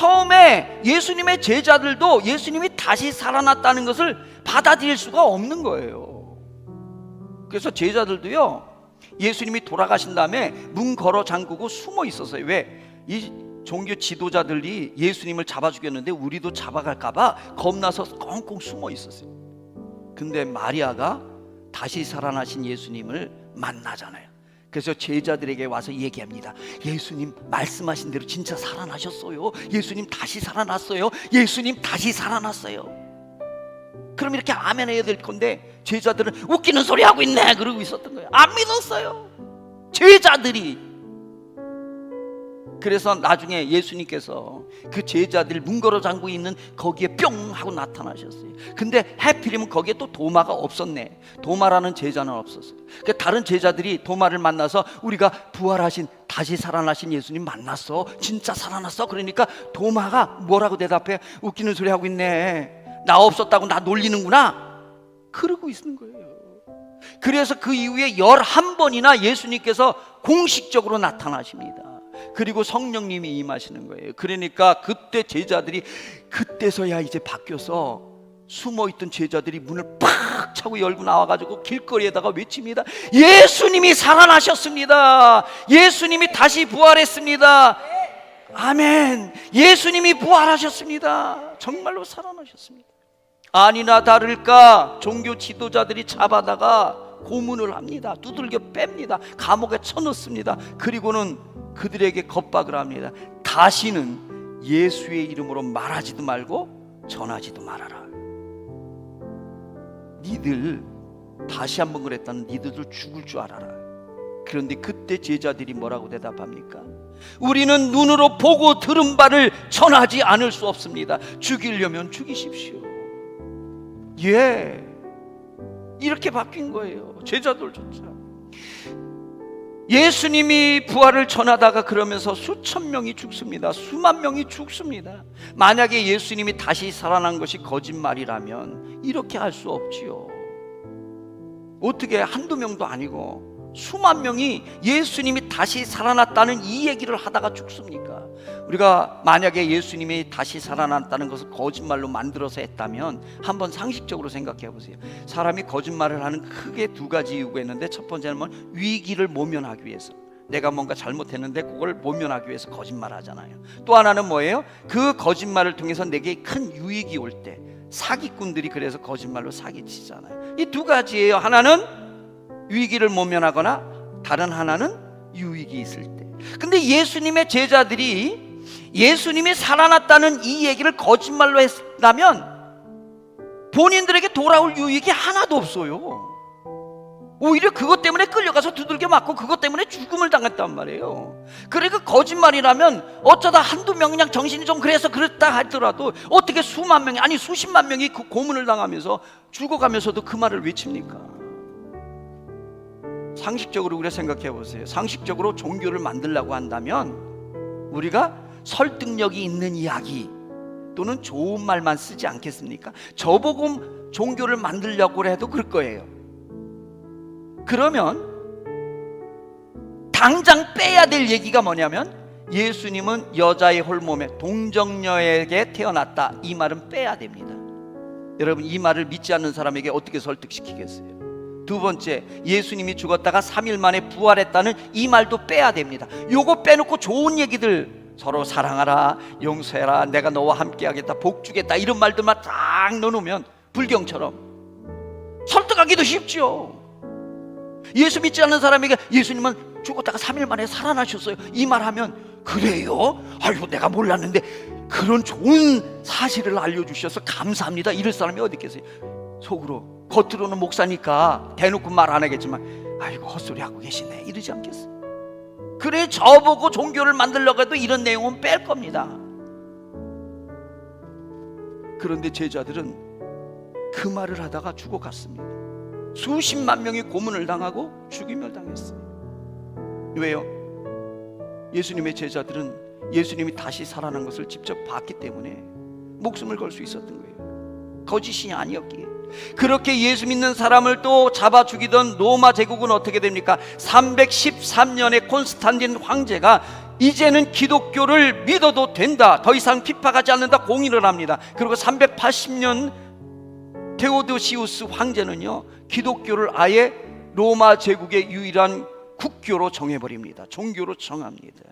처음에 예수님의 제자들도 예수님이 다시 살아났다는 것을 받아들일 수가 없는 거예요. 그래서 제자들도요, 예수님이 돌아가신 다음에 문 걸어 잠그고 숨어 있었어요. 왜? 이 종교 지도자들이 예수님을 잡아 죽였는데 우리도 잡아갈까봐 겁나서 꽁꽁 숨어 있었어요. 근데 마리아가 다시 살아나신 예수님을 만나잖아요. 그래서 제자들에게 와서 얘기합니다. 예수님 말씀하신 대로 진짜 살아나셨어요. 예수님 다시 살아났어요. 예수님 다시 살아났어요. 그럼 이렇게 아멘 해야 될 건데 제자들은 웃기는 소리 하고 있네 그러고 있었던 거예요. 안 믿었어요, 제자들이. 그래서 나중에 예수님께서 그 제자들 문 걸어 잠그고 있는 거기에 뿅 하고 나타나셨어요. 근데 하필이면 거기에 또 도마가 없었네. 도마라는 제자는 없었어요. 그러니까 다른 제자들이 도마를 만나서 우리가 부활하신 다시 살아나신 예수님 만났어, 진짜 살아났어. 그러니까 도마가 뭐라고 대답해? 웃기는 소리 하고 있네, 나 없었다고 나 놀리는구나, 그러고 있는 거예요. 그래서 그 이후에 11번이나 예수님께서 공식적으로 나타나십니다. 그리고 성령님이 임하시는 거예요. 그러니까 그때 제자들이, 그때서야 이제 바뀌어서 숨어있던 제자들이 문을 팍 차고 열고 나와가지고 길거리에다가 외칩니다. 예수님이 살아나셨습니다. 예수님이 다시 부활했습니다. 아멘. 예수님이 부활하셨습니다. 정말로 살아나셨습니다. 아니나 다를까 종교 지도자들이 잡아다가 고문을 합니다. 두들겨 뺍니다. 감옥에 쳐넣습니다. 그리고는 그들에게 겁박을 합니다. 다시는 예수의 이름으로 말하지도 말고 전하지도 말아라. 니들 다시 한번 그랬다는 니들도 죽을 줄 알아라. 그런데 그때 제자들이 뭐라고 대답합니까? 우리는 눈으로 보고 들은 바를 전하지 않을 수 없습니다. 죽이려면 죽이십시오. 예, 이렇게 바뀐 거예요, 제자들조차. 예수님이 부활을 전하다가 그러면서 수천 명이 죽습니다. 수만 명이 죽습니다. 만약에 예수님이 다시 살아난 것이 거짓말이라면 이렇게 할 수 없지요. 어떻게 한두 명도 아니고 수만 명이 예수님이 다시 살아났다는 이 얘기를 하다가 죽습니까? 우리가 만약에 예수님이 다시 살아났다는 것을 거짓말로 만들어서 했다면 한번 상식적으로 생각해 보세요. 사람이 거짓말을 하는 크게 두 가지 이유가 있는데, 첫 번째는 뭐 위기를 모면하기 위해서, 내가 뭔가 잘못했는데 그걸 모면하기 위해서 거짓말 하잖아요. 또 하나는 뭐예요? 그 거짓말을 통해서 내게 큰 유익이 올 때, 사기꾼들이 그래서 거짓말로 사기치잖아요. 이 두 가지예요. 하나는 위기를 모면하거나 다른 하나는 유익이 있을 때. 근데 예수님의 제자들이 예수님이 살아났다는 이 얘기를 거짓말로 했다면 본인들에게 돌아올 유익이 하나도 없어요. 오히려 그것 때문에 끌려가서 두들겨 맞고 그것 때문에 죽음을 당했단 말이에요. 그러니까 거짓말이라면 어쩌다 한두 명 그냥 정신이 좀 그래서 그랬다 하더라도 어떻게 수만 명이, 아니 수십만 명이 그 고문을 당하면서 죽어가면서도 그 말을 외칩니까? 상식적으로 우리가 생각해 보세요. 상식적으로 종교를 만들려고 한다면 우리가 설득력이 있는 이야기 또는 좋은 말만 쓰지 않겠습니까? 저보고 종교를 만들려고 해도 그럴 거예요. 그러면 당장 빼야 될 얘기가 뭐냐면, 예수님은 여자의 홀몸에 동정녀에게 태어났다, 이 말은 빼야 됩니다. 여러분, 이 말을 믿지 않는 사람에게 어떻게 설득시키겠어요? 두 번째, 예수님이 죽었다가 3일 만에 부활했다는 이 말도 빼야 됩니다. 요거 빼놓고 좋은 얘기들, 서로 사랑하라, 용서해라, 내가 너와 함께 하겠다, 복 주겠다, 이런 말들만 딱 넣어놓으면 불경처럼 설득하기도 쉽죠. 예수 믿지 않는 사람에게 예수님은 죽었다가 3일 만에 살아나셨어요, 이 말하면, 그래요? 아이고 내가 몰랐는데 그런 좋은 사실을 알려주셔서 감사합니다, 이럴 사람이 어디 있겠어요? 속으로, 겉으로는 목사니까 대놓고 말 안 하겠지만 아이고 헛소리 하고 계시네, 이러지 않겠어요? 그래, 저보고 종교를 만들려고 해도 이런 내용은 뺄 겁니다. 그런데 제자들은 그 말을 하다가 죽어갔습니다. 수십만 명이 고문을 당하고 죽임을 당했어요. 왜요? 예수님의 제자들은 예수님이 다시 살아난 것을 직접 봤기 때문에 목숨을 걸 수 있었던 거예요. 거짓이 아니었기에. 그렇게 예수 믿는 사람을 또 잡아 죽이던 로마 제국은 어떻게 됩니까? 313년에 콘스탄틴 황제가 이제는 기독교를 믿어도 된다, 더 이상 핍박하지 않는다 공인을 합니다. 그리고 380년 테오도시우스 황제는요, 기독교를 아예 로마 제국의 유일한 국교로 정해버립니다. 종교로 정합니다.